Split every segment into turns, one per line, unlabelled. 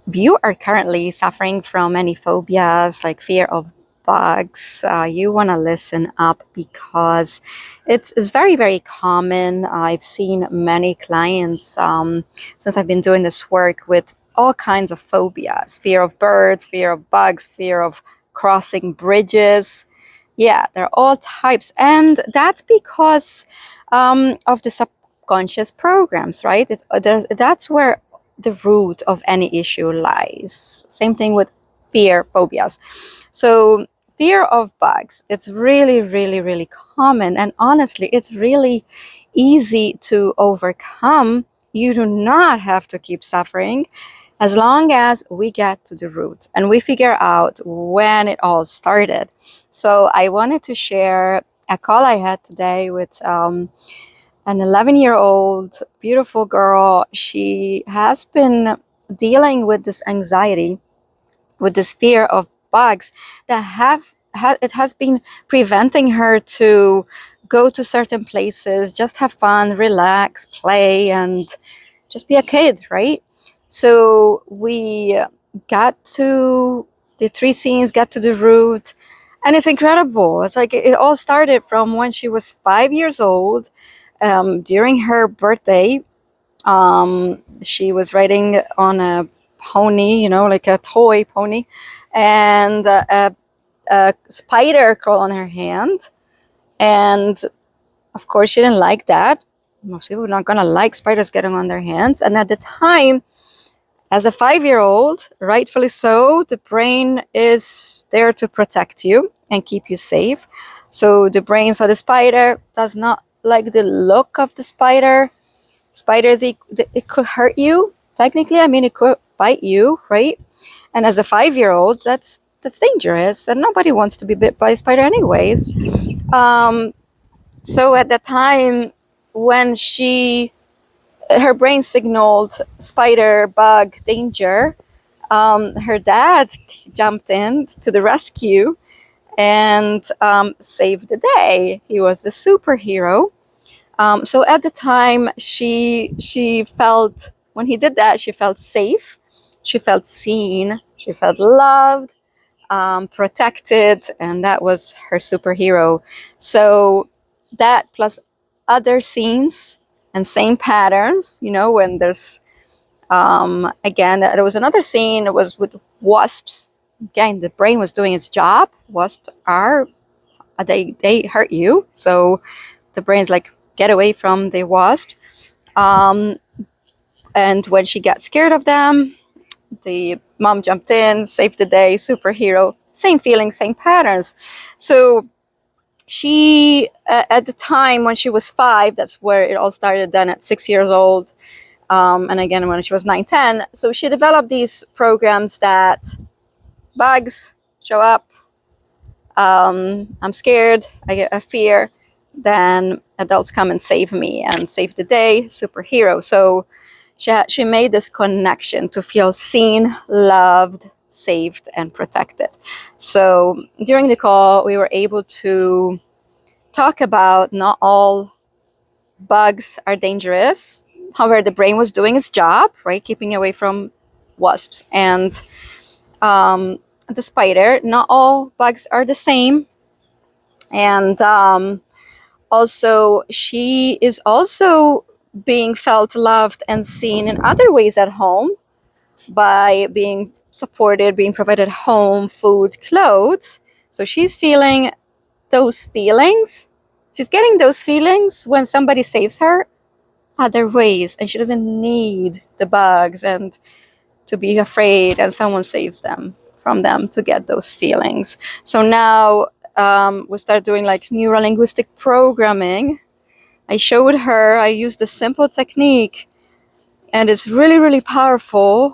if you are currently suffering from any phobias like fear of bugs, you want to listen up because it's very, very common. I've seen many clients since I've been doing this work with all kinds of phobias: fear of birds, fear of bugs, fear of crossing bridges. Yeah, there are all types. And that's because of the subconscious programs, right? That's where the root of any issue lies. Same thing with fear phobias. So fear of bugs, it's really, really, really common. And honestly, it's really easy to overcome. You do not have to keep suffering as long as we get to the root and we figure out when it all started. So I wanted to share a call I had today with an 11-year-old beautiful girl. She has been dealing with this anxiety, with this fear of bugs that it has been preventing her to go to certain places, just have fun, relax, play, and just be a kid, right? So we got to the three scenes, got to the root, and it's incredible. It's like it all started from when she was 5 years old. During her birthday, she was riding on a pony, like a toy pony, and a spider crawled on her hand. And of course, she didn't like that. Most people are not going to like spiders getting on their hands. And at the time, as a 5-year-old, rightfully so, the brain is there to protect you and keep you safe. So the brain saw the spider, does not like the look of the spider. Spiders, it could hurt you. Technically, I mean, it could bite you, right? And as a 5-year-old, that's dangerous, and nobody wants to be bit by a spider anyways. So at the time when her brain signaled spider, bug, danger, her dad jumped in to the rescue and saved the day. He was the superhero. So at the time, she felt, when he did that, she felt safe, she felt seen, she felt loved, protected, and that was her superhero. So that plus other scenes and same patterns, when there's again, there was another scene. It was with wasps. Again, the brain was doing its job. Wasps are they hurt you, so the brain's like, get away from the wasps. And when she got scared of them, the mom jumped in, saved the day, superhero. Same feelings, same patterns. So she, at the time when she was 5, that's where it all started. Then at 6 years old, and again when she was 9, 10. So she developed these programs that bugs show up. I'm scared. I get a fear. Then adults come and save me and save the day. Superhero. So she made this connection to feel seen, loved, saved, and protected. So during the call, we were able to talk about not all bugs are dangerous. However, the brain was doing its job, right? Keeping away from wasps and the spider. Not all bugs are the same. And also, she is also being felt loved and seen in other ways at home by being supported, being provided home, food, clothes. So she's feeling those feelings. She's getting those feelings when somebody saves her other ways, and she doesn't need the bugs and to be afraid, and someone saves them from them to get those feelings. So now we start doing like neuro-linguistic programming. I showed her, I used a simple technique, and it's really, really powerful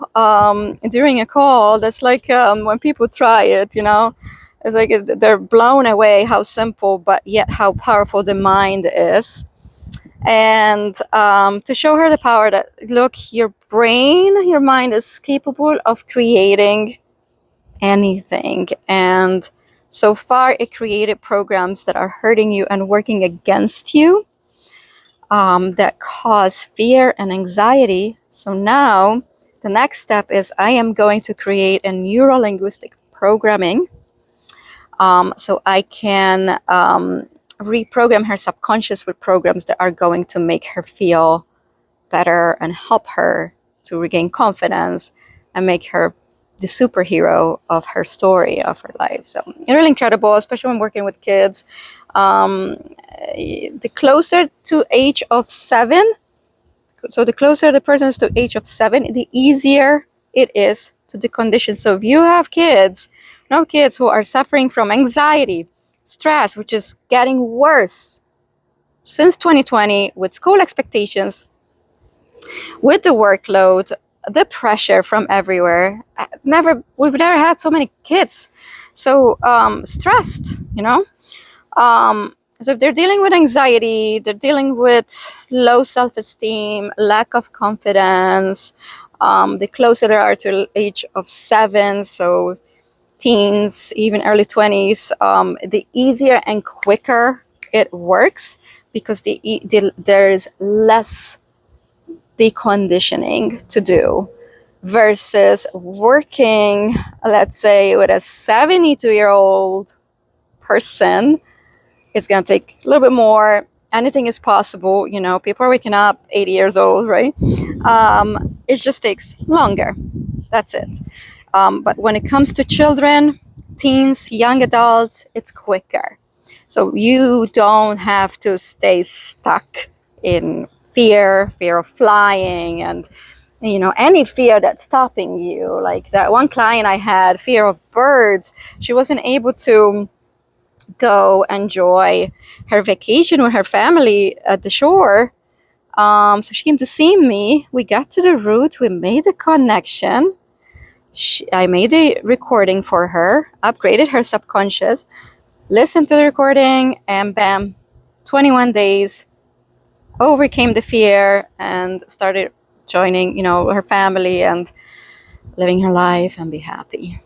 during a call. That's like when people try it, it's like they're blown away how simple, but yet how powerful the mind is. And to show her the power that, look, your brain, your mind is capable of creating anything. And so far, it created programs that are hurting you and working against you, that cause fear and anxiety. So now the next step is I am going to create a neuro-linguistic programming, so I can reprogram her subconscious with programs that are going to make her feel better and help her to regain confidence and make her the superhero of her story, of her life. So really incredible, especially when working with kids. The closer to age of 7, so the closer the person is to age of 7, the easier it is to decondition. So if you have kids, kids who are suffering from anxiety, stress, which is getting worse since 2020 with school expectations, with the workload, the pressure from everywhere. We've never had so many kids so stressed, so if they're dealing with anxiety, they're dealing with low self-esteem, lack of confidence, the closer they are to the age of 7, so teens, even early 20s, the easier and quicker it works, because there's less deconditioning to do versus working, let's say, with a 72-year-old person. It's going to take a little bit more. Anything is possible. People are waking up 80 years old, right? It just takes longer. That's it. But when it comes to children, teens, young adults, it's quicker. So you don't have to stay stuck in fear of flying, and any fear that's stopping you. Like that one client I had, fear of birds. She wasn't able to go enjoy her vacation with her family at the shore. So she came to see me. We got to the route. We made a connection. I made a recording for her, upgraded her subconscious, listened to the recording, and bam, 21 days, overcame the fear and started joining, her family and living her life and be happy.